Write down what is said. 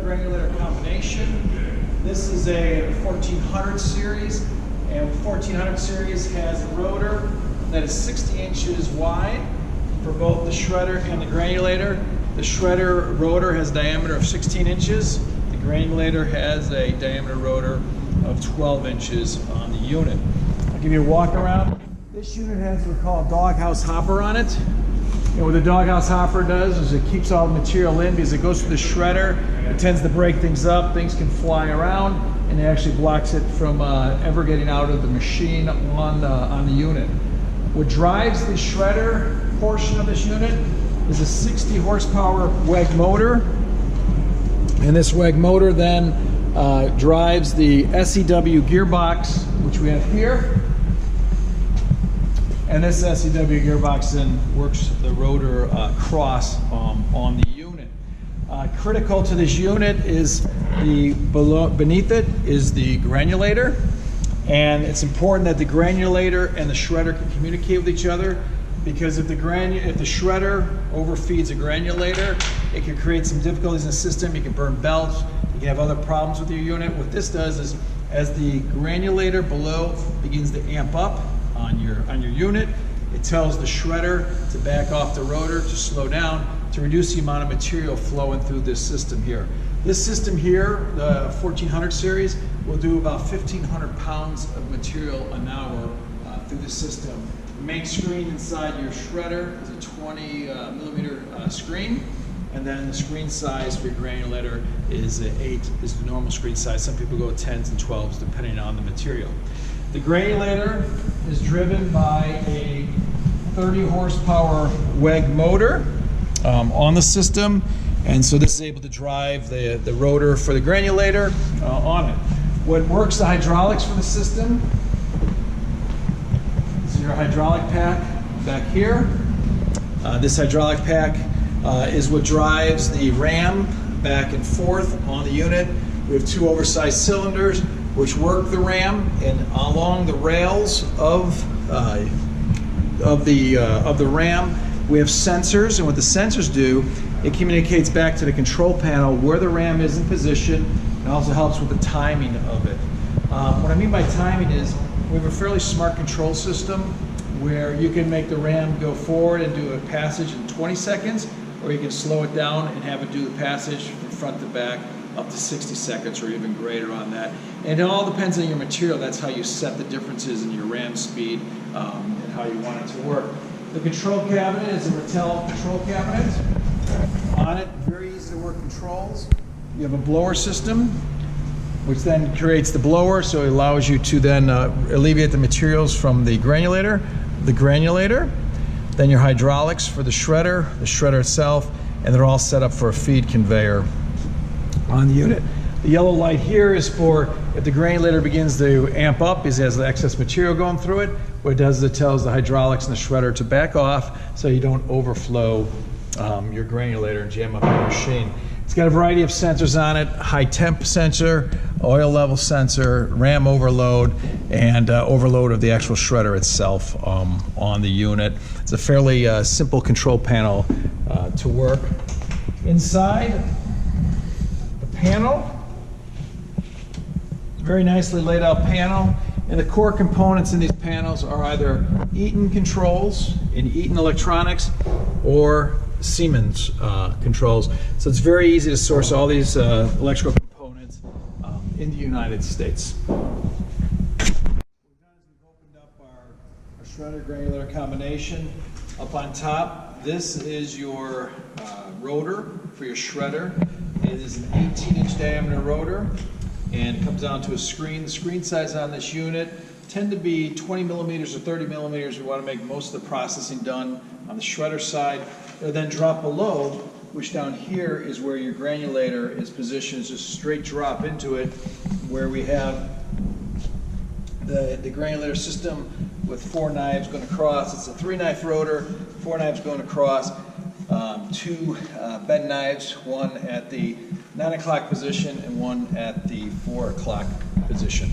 granulator combination. This is a 1400 series, and 1400 series has a rotor that is 60 inches wide for both the shredder and the granulator. The shredder rotor has a diameter of 16 inches. The granulator has a diameter rotor of 12 inches on the unit. I'll give you a walk around. This unit has what we call a doghouse hopper on it. And what the doghouse hopper does is it keeps all the material in because it goes through the shredder. It tends to break things up. Things can fly around, and it actually blocks it from ever getting out of the machine on the unit. What drives the shredder portion of this unit is a 60 horsepower WEG motor. And this WEG motor then drives the SEW gearbox, which we have here. And this SEW gearbox then works the rotor cross on the unit. Critical to this unit is beneath it is the granulator. And it's important that the granulator and the shredder can communicate with each other, because if the shredder overfeeds a granulator, it can create some difficulties in the system. You can burn belts, you can have other problems with your unit. What this does is, as the granulator below begins to amp up on your unit, it tells the shredder to back off the rotor, to slow down, to reduce the amount of material flowing through this system here. This system here, the 1400 series, will do about 1,500 pounds of material an hour through the system. The main screen inside your shredder is a 20 millimeter screen, and then the screen size for your granulator is 8 is the normal screen size. Some people go with 10s and 12s depending on the material. The granulator is driven by a 30 horsepower WEG motor on the system, and so this is able to drive the rotor for the granulator on it. What works the hydraulics for the system, this is your hydraulic pack back here. This hydraulic pack is what drives the ram back and forth on the unit. We have 2 oversized cylinders which work the ram, and along the rails of the ram we have sensors, and what the sensors do, it communicates back to the control panel where the ram is in position, and also helps with the timing of it. What I mean by timing is we have a fairly smart control system where you can make the ram go forward and do a passage in 20 seconds, or you can slow it down and have it do the passage from front to back up to 60 seconds or even greater on that. And it all depends on your material. That's how you set the differences in your ram speed and how you want it to work. The control cabinet is a Mattel control cabinet. On it, very easy to work controls. You have a blower system, which then creates the blower, so it allows you to then alleviate the materials from the granulator, then your hydraulics for the shredder itself, and they're all set up for a feed conveyor on the unit. The yellow light here is for if the granulator begins to amp up, because it has the excess material going through it. What it does is it tells the hydraulics and the shredder to back off so you don't overflow your granulator and jam up your machine. It's got a variety of sensors on it: high temp sensor, oil level sensor, ram overload, and overload of the actual shredder itself on the unit. It's a fairly simple control panel to work. Inside the panel, very nicely laid out panel, and the core components in these panels are either Eaton controls in Eaton Electronics or Siemens controls. So it's very easy to source all these electrical components in the United States. What we've done is we've opened up our shredder granulator combination. Up on top, this is your rotor for your shredder. It is an 18-inch diameter rotor, and it comes down to a screen. The screen size on this unit tend to be 20 millimeters or 30 millimeters. We want to make most of the processing done on the shredder side. It'll then drop below, which down here is where your granulator is positioned. It's just a straight drop into it, where we have the granulator system with 4 knives going across. It's a 3-knife rotor, 4 knives going across, 2 bend knives, one at the 9 o'clock position and one at the 4 o'clock position.